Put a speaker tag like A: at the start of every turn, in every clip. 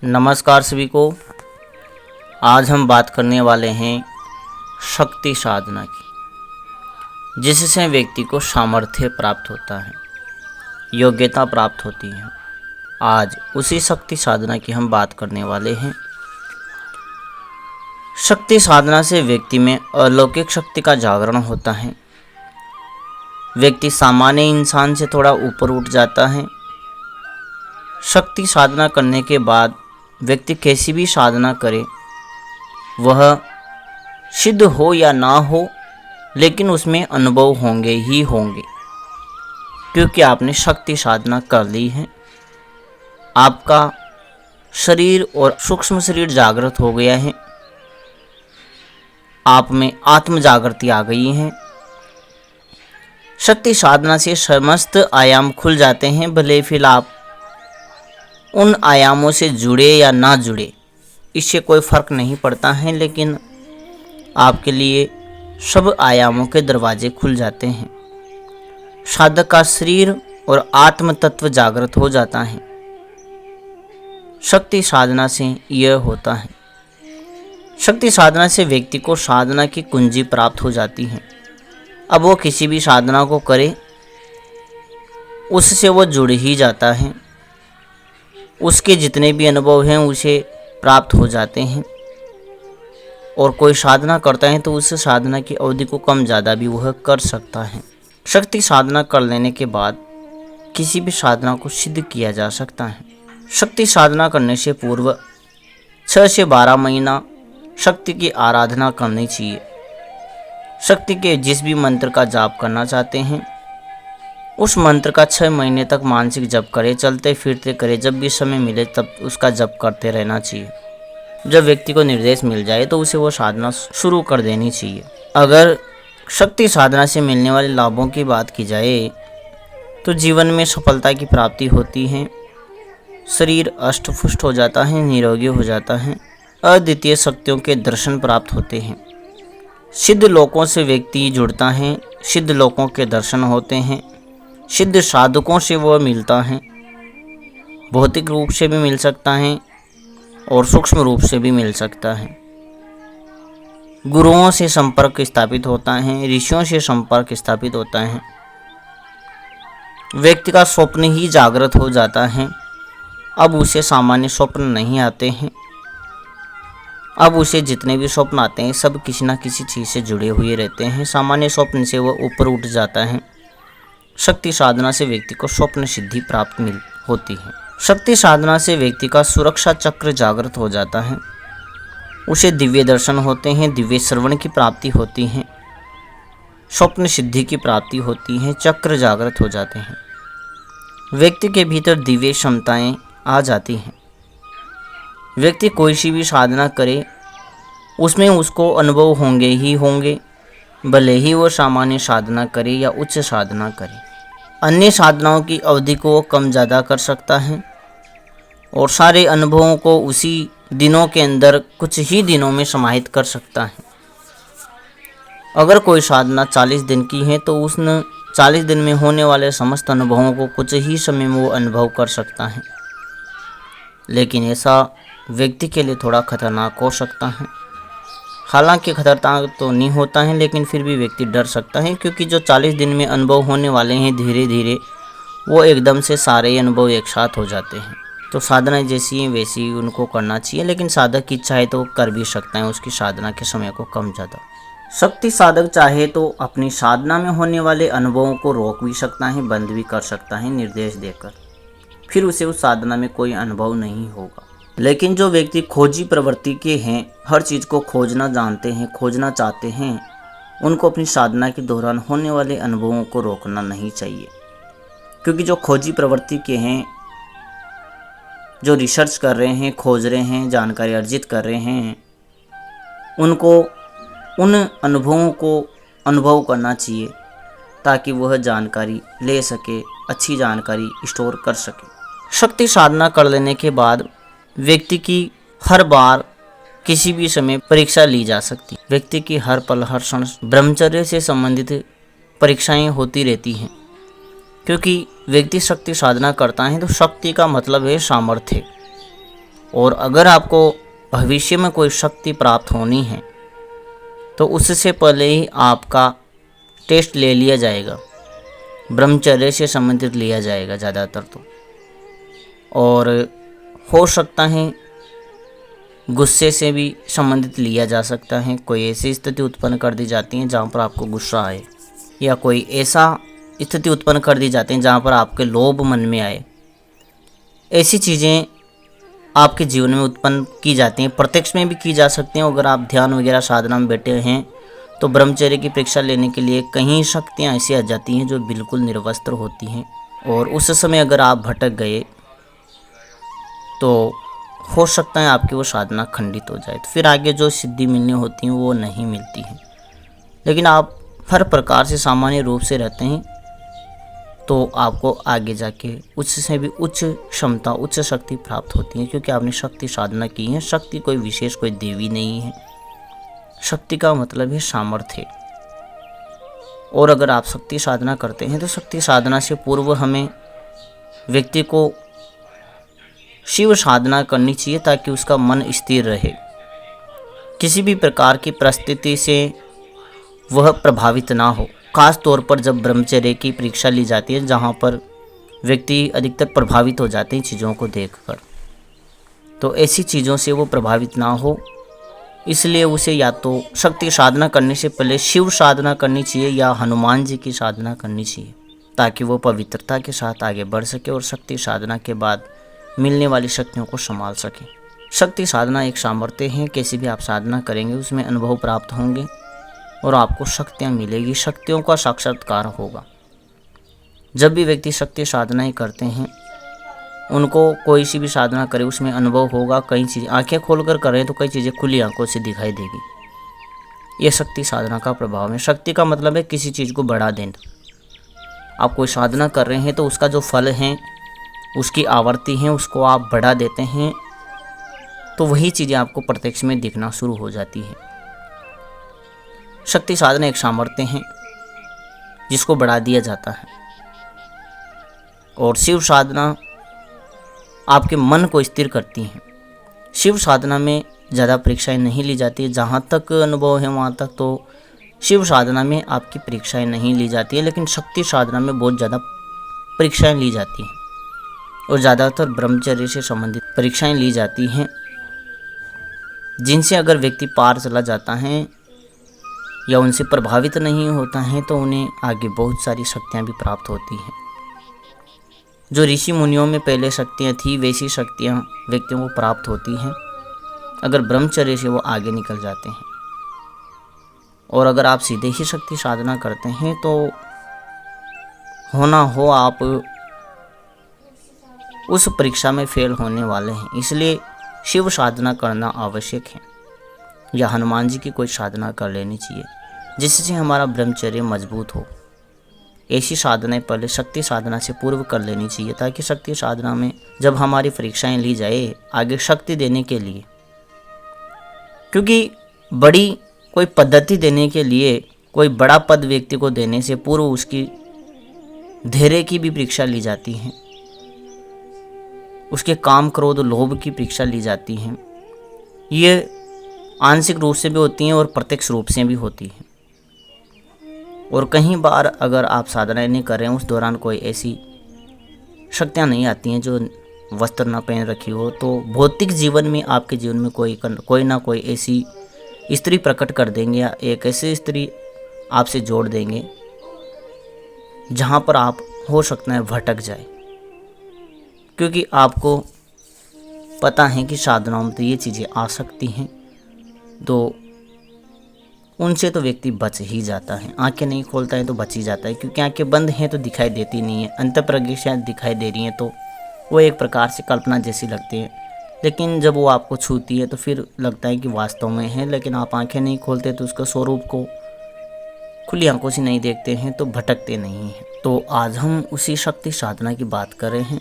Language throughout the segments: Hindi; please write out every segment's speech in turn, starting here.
A: नमस्कार सभी को। आज हम बात करने वाले हैं शक्ति साधना की, जिससे व्यक्ति को सामर्थ्य प्राप्त होता है, योग्यता प्राप्त होती है। आज उसी शक्ति साधना की हम बात करने वाले हैं। शक्ति साधना से व्यक्ति में अलौकिक शक्ति का जागरण होता है। व्यक्ति सामान्य इंसान से थोड़ा ऊपर उठ जाता है। शक्ति साधना करने के बाद व्यक्ति कैसी भी साधना करे, वह सिद्ध हो या ना हो, लेकिन उसमें अनुभव होंगे ही होंगे, क्योंकि आपने शक्ति साधना कर ली है। आपका शरीर और सूक्ष्म शरीर जागृत हो गया है। आप में आत्म जागृति आ गई है। शक्ति साधना से समस्त आयाम खुल जाते हैं। भले फिर आप उन आयामों से जुड़े या ना जुड़े, इससे कोई फर्क नहीं पड़ता है, लेकिन आपके लिए सब आयामों के दरवाजे खुल जाते हैं। साधक का शरीर और आत्म तत्व जागृत हो जाता है। शक्ति साधना से यह होता है। शक्ति साधना से व्यक्ति को साधना की कुंजी प्राप्त हो जाती है। अब वो किसी भी साधना को करे, उससे वो जुड़ ही जाता है। उसके जितने भी अनुभव हैं उसे प्राप्त हो जाते हैं। और कोई साधना करता है तो उस साधना की अवधि को कम ज़्यादा भी वह कर सकता है। शक्ति साधना कर लेने के बाद किसी भी साधना को सिद्ध किया जा सकता है। शक्ति साधना करने से पूर्व 6 से 12 महीना शक्ति की आराधना करनी चाहिए। शक्ति के जिस भी मंत्र का जाप करना चाहते हैं, उस मंत्र का 6 महीने तक मानसिक जप करे, चलते फिरते करे, जब भी समय मिले तब उसका जप करते रहना चाहिए। जब व्यक्ति को निर्देश मिल जाए तो उसे वो साधना शुरू कर देनी चाहिए। अगर शक्ति साधना से मिलने वाले लाभों की बात की जाए तो जीवन में सफलता की प्राप्ति होती है। शरीर अष्टपुष्ट हो जाता है, निरोगी हो जाता है। अद्वितीय शक्तियों के दर्शन प्राप्त होते हैं। सिद्ध लोकों से व्यक्ति जुड़ता है। सिद्ध लोकों के दर्शन होते हैं। सिद्ध साधकों से वह मिलता है। भौतिक रूप से भी मिल सकता है और सूक्ष्म रूप से भी मिल सकता है। गुरुओं से संपर्क स्थापित होता है। ऋषियों से संपर्क स्थापित होता है। व्यक्ति का स्वप्न ही जागृत हो जाता है। अब उसे सामान्य स्वप्न नहीं आते हैं। अब उसे जितने भी स्वप्न आते हैं सब किसी न किसी चीज़ से जुड़े हुए रहते हैं। सामान्य स्वप्न से वह ऊपर उठ जाता है। शक्ति साधना से व्यक्ति को स्वप्न सिद्धि प्राप्त होती है। शक्ति साधना से व्यक्ति का सुरक्षा चक्र जागृत हो जाता है। उसे दिव्य दर्शन होते हैं। दिव्य श्रवण की प्राप्ति होती है। स्वप्न सिद्धि की प्राप्ति होती है। चक्र जागृत हो जाते हैं। व्यक्ति के भीतर दिव्य क्षमताएं आ जाती हैं। व्यक्ति कोई सी भी साधना करे, उसमें उसको अनुभव होंगे ही होंगे, भले ही वो सामान्य साधना करे या उच्च साधना करे। अन्य साधनाओं की अवधि को वो कम ज़्यादा कर सकता है और सारे अनुभवों को उसी दिनों के अंदर कुछ ही दिनों में समाहित कर सकता है। अगर कोई साधना 40 दिन की है तो उस 40 दिन में होने वाले समस्त अनुभवों को कुछ ही समय में वो अनुभव कर सकता है। लेकिन ऐसा व्यक्ति के लिए थोड़ा खतरनाक हो सकता है। हालांकि खतरनाक तो नहीं होता है, लेकिन फिर भी व्यक्ति डर सकता है, क्योंकि जो 40 दिन में अनुभव होने वाले हैं धीरे धीरे वो एकदम से सारे अनुभव एक साथ हो जाते हैं। तो साधना जैसी है वैसी ही उनको करना चाहिए, लेकिन साधक की इच्छा है तो कर भी सकता है उसकी साधना के समय को कम ज़्यादा। शक्ति साधक चाहे तो अपनी साधना में होने वाले अनुभवों को रोक भी सकता है, बंद भी कर सकता है निर्देश देकर। फिर उसे उस साधना में कोई अनुभव नहीं होगा। लेकिन जो व्यक्ति खोजी प्रवृत्ति के हैं, हर चीज़ को खोजना जानते हैं, खोजना चाहते हैं, उनको अपनी साधना के दौरान होने वाले अनुभवों को रोकना नहीं चाहिए। क्योंकि जो खोजी प्रवृत्ति के हैं, जो रिसर्च कर रहे हैं, खोज रहे हैं, जानकारी अर्जित कर रहे हैं, उनको उन अनुभवों को अनुभव करना चाहिए ताकि वह जानकारी ले सके, अच्छी जानकारी स्टोर कर सके। शक्ति साधना कर लेने के बाद व्यक्ति की हर बार किसी भी समय परीक्षा ली जा सकती। व्यक्ति की हर पल हर क्षण ब्रह्मचर्य से संबंधित परीक्षाएं होती रहती हैं, क्योंकि व्यक्ति शक्ति साधना करता है तो शक्ति का मतलब है सामर्थ्य। और अगर आपको भविष्य में कोई शक्ति प्राप्त होनी है तो उससे पहले ही आपका टेस्ट ले लिया जाएगा, ब्रह्मचर्य से संबंधित लिया जाएगा ज़्यादातर तो। और हो सकता है गुस्से से भी संबंधित लिया जा सकता है। कोई ऐसी स्थिति उत्पन्न कर दी जाती है जहाँ पर आपको गुस्सा आए, या कोई ऐसा स्थिति उत्पन्न कर दी जाती है जहाँ पर आपके लोभ मन में आए। ऐसी चीज़ें आपके जीवन में उत्पन्न की जाती हैं, प्रत्यक्ष में भी की जा सकती हैं। अगर आप ध्यान वगैरह साधना में बैठे हैं तो ब्रह्मचर्य की परीक्षा लेने के लिए कहीं शक्तियाँ ऐसी आ जाती हैं जो बिल्कुल निर्वस्त्र होती हैं, और उस समय अगर आप भटक गए तो हो सकता है आपकी वो साधना खंडित हो जाए, तो फिर आगे जो सिद्धि मिलनी होती हैं वो नहीं मिलती हैं। लेकिन आप हर प्रकार से सामान्य रूप से रहते हैं तो आपको आगे जाके उससे भी उच्च क्षमता, उच्च शक्ति प्राप्त होती है, क्योंकि आपने शक्ति साधना की है। शक्ति कोई विशेष, कोई देवी नहीं है। शक्ति का मतलब है सामर्थ्य। और अगर आप शक्ति साधना करते हैं तो शक्ति साधना से पूर्व हमें व्यक्ति को शिव साधना करनी चाहिए, ताकि उसका मन स्थिर रहे, किसी भी प्रकार की परिस्थिति से वह प्रभावित ना हो। खास तौर पर जब ब्रह्मचर्य की परीक्षा ली जाती है, जहाँ पर व्यक्ति अधिकतर प्रभावित हो जाते हैं चीज़ों को देखकर, तो ऐसी चीज़ों से वो प्रभावित ना हो, इसलिए उसे या तो शक्ति साधना करने से पहले शिव साधना करनी चाहिए या हनुमान जी की साधना करनी चाहिए, ताकि वो पवित्रता के साथ आगे बढ़ सके और शक्ति साधना के बाद मिलने वाली शक्तियों को संभाल सके। शक्ति साधना एक सामर्थ्य है, कैसी भी आप साधना करेंगे उसमें अनुभव प्राप्त होंगे और आपको शक्तियाँ मिलेगी, शक्तियों का साक्षात्कार होगा। जब भी व्यक्ति शक्ति साधनाएँ करते हैं, उनको कोई सी भी साधना करे उसमें अनुभव होगा। कई चीज़ें आंखें खोलकर कर रहे हैं तो कई चीज़ें खुली आंखों से दिखाई देगी। यह शक्ति साधना का प्रभाव है। शक्ति का मतलब है किसी चीज़ को बढ़ा देना। आप कोई साधना कर रहे हैं तो उसका जो फल है, उसकी आवृत्ति है, उसको आप बढ़ा देते हैं, तो वही चीज़ें आपको प्रत्यक्ष में दिखना शुरू हो जाती है। शक्ति साधना एक सामर्थ्य है जिसको बढ़ा दिया जाता है, और शिव साधना आपके मन को स्थिर करती है। शिव साधना में ज़्यादा परीक्षाएं नहीं ली जाती है, जहाँ तक अनुभव है वहाँ तक तो शिव साधना में आपकी परीक्षाएं नहीं ली जाती है, लेकिन शक्ति साधना में बहुत ज़्यादा परीक्षाएं ली जाती हैं, और ज़्यादातर ब्रह्मचर्य से संबंधित परीक्षाएं ली जाती हैं, जिनसे अगर व्यक्ति पार चला जाता है या उनसे प्रभावित नहीं होता है तो उन्हें आगे बहुत सारी शक्तियाँ भी प्राप्त होती हैं। जो ऋषि मुनियों में पहले शक्तियाँ थी वैसी शक्तियाँ व्यक्तियों को प्राप्त होती हैं अगर ब्रह्मचर्य से वो आगे निकल जाते हैं। और अगर आप सीधे ही शक्ति साधना करते हैं तो होना हो आप उस परीक्षा में फेल होने वाले हैं, इसलिए शिव साधना करना आवश्यक है, या हनुमान जी की कोई साधना कर लेनी चाहिए जिससे हमारा ब्रह्मचर्य मजबूत हो। ऐसी साधनाएं पहले शक्ति साधना से पूर्व कर लेनी चाहिए, ताकि शक्ति साधना में जब हमारी परीक्षाएं ली जाए आगे शक्ति देने के लिए, क्योंकि बड़ी कोई पद्धति देने के लिए, कोई बड़ा पद व्यक्ति को देने से पूर्व उसकी धैर्य की भी परीक्षा ली जाती है, उसके काम क्रोध लोभ की परीक्षा ली जाती है। ये आंशिक रूप से भी होती हैं और प्रत्यक्ष रूप से भी होती हैं। और कई बार अगर आप साधनाएं नहीं कर रहे हैं, उस दौरान कोई ऐसी शक्तियाँ नहीं आती हैं जो वस्त्र ना पहन रखी हो, तो भौतिक जीवन में आपके जीवन में कोई ना कोई ऐसी स्त्री प्रकट कर देंगे, या एक ऐसी स्त्री आपसे जोड़ देंगे जहाँ पर आप हो सकता है भटक जाए, क्योंकि आपको पता है कि साधनाओं में तो ये चीज़ें आ सकती हैं, तो उनसे तो व्यक्ति बच ही जाता है। आंखें नहीं खोलता है तो बच ही जाता है, क्योंकि आंखें बंद हैं तो दिखाई देती नहीं है, अंतःप्रज्ञा दिखाई दे रही हैं तो वो एक प्रकार से कल्पना जैसी लगती है, लेकिन जब वो आपको छूती है तो फिर लगता है कि वास्तव में है। लेकिन आप आंखें नहीं खोलते तो उसका स्वरूप को खुली आंखों से नहीं देखते हैं तो भटकते नहीं हैं। तो आज हम उसी शक्ति साधना की बात कर रहे हैं।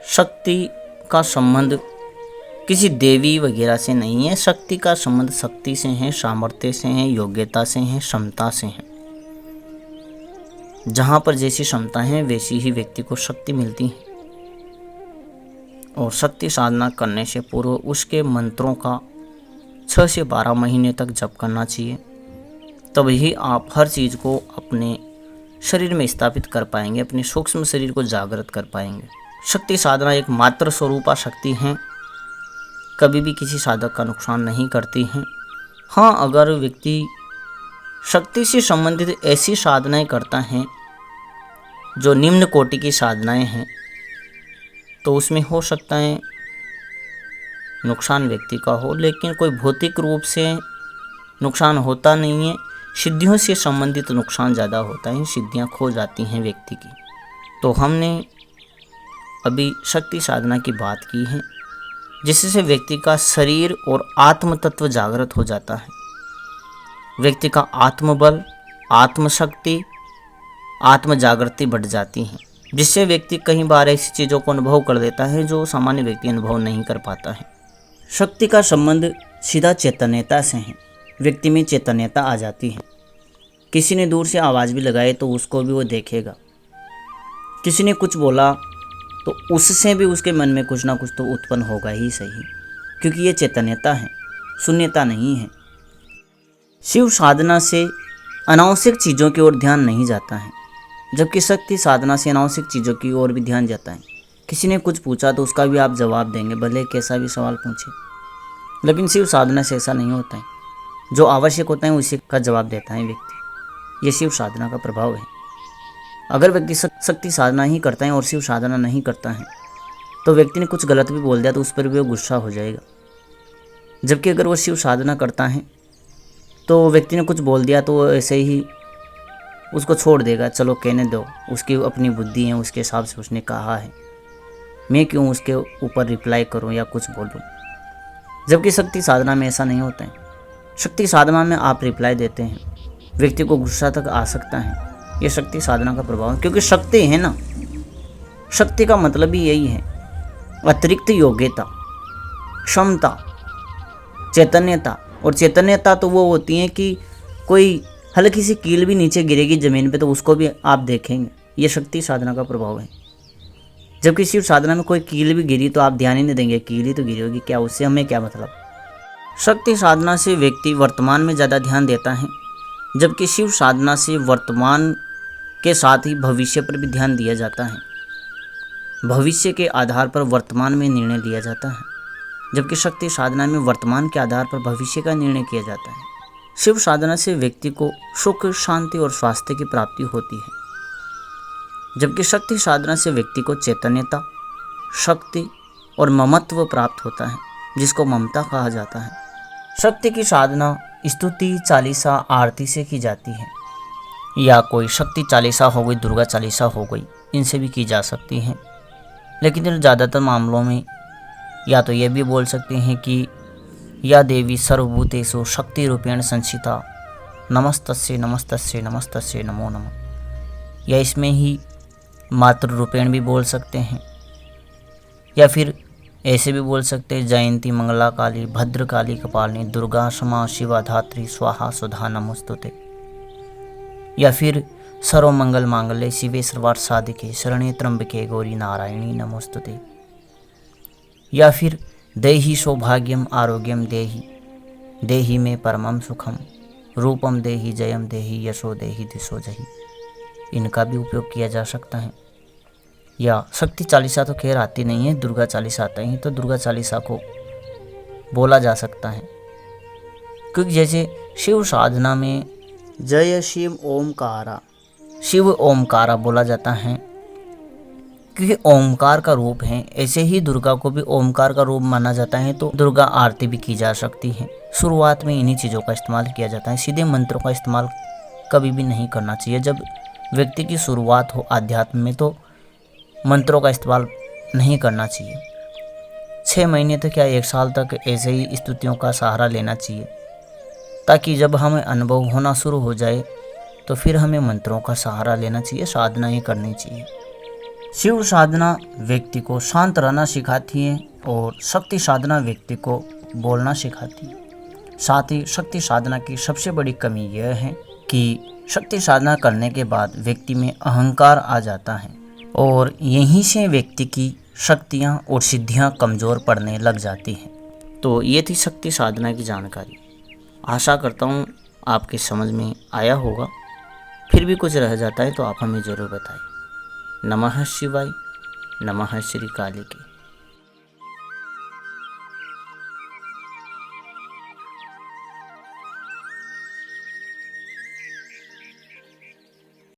A: शक्ति का संबंध किसी देवी वगैरह से नहीं है, शक्ति का संबंध शक्ति से है, सामर्थ्य से है, योग्यता से है, क्षमता से है। जहाँ पर जैसी क्षमता है वैसी ही व्यक्ति को शक्ति मिलती है। और शक्ति साधना करने से पूर्व उसके मंत्रों का 6 से 12 महीने तक जप करना चाहिए। तभी आप हर चीज़ को अपने शरीर में स्थापित कर पाएंगे, अपने सूक्ष्म शरीर को जागृत कर पाएंगे। शक्ति साधना एक मात्र स्वरूपा शक्ति है, कभी भी किसी साधक का नुकसान नहीं करती हैं। हाँ, अगर व्यक्ति शक्ति से संबंधित ऐसी साधनाएं करता है जो निम्न कोटि की साधनाएं हैं, तो उसमें हो सकता है नुकसान व्यक्ति का हो, लेकिन कोई भौतिक रूप से नुकसान होता नहीं है। सिद्धियों से संबंधित नुकसान ज़्यादा होता है, सिद्धियां खो जाती हैं व्यक्ति की। तो हमने अभी शक्ति साधना की बात की है, जिससे व्यक्ति का शरीर और आत्म तत्व जागृत हो जाता है। व्यक्ति का आत्मबल, आत्मशक्ति, आत्म जागृति बढ़ जाती है, जिससे व्यक्ति कई बार ऐसी चीज़ों को अनुभव कर देता है जो सामान्य व्यक्ति अनुभव नहीं कर पाता है। शक्ति का संबंध सीधा चैतन्यता से है। व्यक्ति में चैतन्यता आ जाती है। किसी ने दूर से आवाज़ भी लगाई तो उसको भी वो देखेगा। किसी ने कुछ बोला तो उससे भी उसके मन में कुछ ना कुछ तो उत्पन्न होगा ही सही, क्योंकि ये चैतन्यता है, शून्यता नहीं है। शिव साधना से अनावश्यक चीज़ों की ओर ध्यान नहीं जाता है, जबकि शक्ति साधना से अनावश्यक चीज़ों की ओर भी ध्यान जाता है। किसी ने कुछ पूछा तो उसका भी आप जवाब देंगे, भले कैसा भी सवाल पूछे। लेकिन शिव साधना से ऐसा नहीं होता है। जो आवश्यक होता है उसी का जवाब देता है व्यक्ति। ये शिव साधना का प्रभाव है। अगर व्यक्ति शक्ति साधना ही करता है और शिव साधना नहीं करता है, तो व्यक्ति ने कुछ गलत भी बोल दिया तो उस पर भी वो गुस्सा हो जाएगा। जबकि अगर वो शिव साधना करता है तो व्यक्ति ने कुछ बोल दिया तो वो ऐसे ही उसको छोड़ देगा, चलो कहने दो, उसकी अपनी बुद्धि है, उसके हिसाब से उसने कहा है, मैं क्यों उसके ऊपर रिप्लाई करूं या कुछ बोलूं। जबकि शक्ति साधना में ऐसा नहीं होता है। शक्ति साधना में आप रिप्लाई देते हैं, व्यक्ति को गुस्सा तक आ सकता है। ये शक्ति साधना का प्रभाव है, क्योंकि शक्ति है ना, शक्ति का मतलब ही यही है, अतिरिक्त योग्यता, क्षमता, चैतन्यता। और चैतन्यता तो वो होती है कि कोई हल्की सी कील भी नीचे गिरेगी ज़मीन पे तो उसको भी आप देखेंगे। ये शक्ति साधना का प्रभाव है। जबकि शिव साधना में कोई कील भी गिरी तो आप ध्यान ही नहीं देंगे, कील ही तो गिरी होगी, क्या उससे हमें क्या मतलब। शक्ति साधना से व्यक्ति वर्तमान में ज़्यादा ध्यान देता है, जबकि शिव साधना से वर्तमान के साथ ही भविष्य पर भी ध्यान दिया जाता है। भविष्य के आधार पर वर्तमान में निर्णय लिया जाता है, जबकि शक्ति साधना में वर्तमान के आधार पर भविष्य का निर्णय किया जाता है। शिव साधना से व्यक्ति को सुख, शांति और स्वास्थ्य की प्राप्ति होती है, जबकि शक्ति साधना से व्यक्ति को चैतन्यता, शक्ति और ममत्व प्राप्त होता है, जिसको ममता कहा जाता है। शक्ति की साधना स्तुति, चालीसा, आरती से की जाती है, या कोई शक्ति चालीसा हो गई, दुर्गा चालीसा हो गई, इनसे भी की जा सकती है। लेकिन ज़्यादातर मामलों में या तो ये भी बोल सकते हैं कि या देवी सर्वभूतेषु शक्ति रूपेण संस्थिता नमस्तस्यै नमस्तस्यै नमस्तस्यै नमो नमः, या इसमें ही मातृ रूपेण भी बोल सकते हैं, या फिर ऐसे भी बोल सकते हैं जयंती मंगला काली भद्रकाली कपालिनी दुर्गा क्षमा शिवा धात्री स्वाहा सुधा नमोस्तुते, या फिर सर्वमंगल मांगल्ये शिवे सर्वार्थ साधिके शरण्ये त्र्यंबके गौरी नारायणी नमोस्तुते, या फिर देहि सौभाग्यम आरोग्यम देहि देहि में परमम सुखम रूपम देहि जयम देहि यशो देहि दिशो जहि, इनका भी उपयोग किया जा सकता है। या शक्ति चालीसा तो खैर आती नहीं है, दुर्गा चालीसा आता ही तो दुर्गा चालीसा को बोला जा सकता है, क्योंकि जैसे शिव साधना में जय शिव ओमकारा, शिव ओमकारा बोला जाता है क्योंकि ओमकार का रूप है। ऐसे ही दुर्गा को भी ओमकार का रूप माना जाता है, तो दुर्गा आरती भी की जा सकती है। शुरुआत में इन्हीं चीज़ों का इस्तेमाल किया जाता है, सीधे मंत्रों का इस्तेमाल कभी भी नहीं करना चाहिए। जब व्यक्ति की शुरुआत हो आध्यात्म में तो मंत्रों का इस्तेमाल नहीं करना चाहिए। 6 महीने तक या 1 साल तक ऐसे ही स्तुतियों का सहारा लेना चाहिए, ताकि जब हमें अनुभव होना शुरू हो जाए तो फिर हमें मंत्रों का सहारा लेना चाहिए, साधना ही करनी चाहिए। शिव साधना व्यक्ति को शांत रहना सिखाती है और शक्ति साधना व्यक्ति को बोलना सिखाती है। साथ ही शक्ति साधना की सबसे बड़ी कमी यह है कि शक्ति साधना करने के बाद व्यक्ति में अहंकार आ जाता है और यहीं से व्यक्ति की शक्तियाँ और सिद्धियाँ कमज़ोर पड़ने लग जाती हैं। तो ये थी शक्ति साधना की जानकारी। आशा करता हूँ आपके समझ में आया होगा। फिर भी कुछ रह जाता है तो आप हमें ज़रूर बताएं। नमः शिवाय। नमः श्री काली की।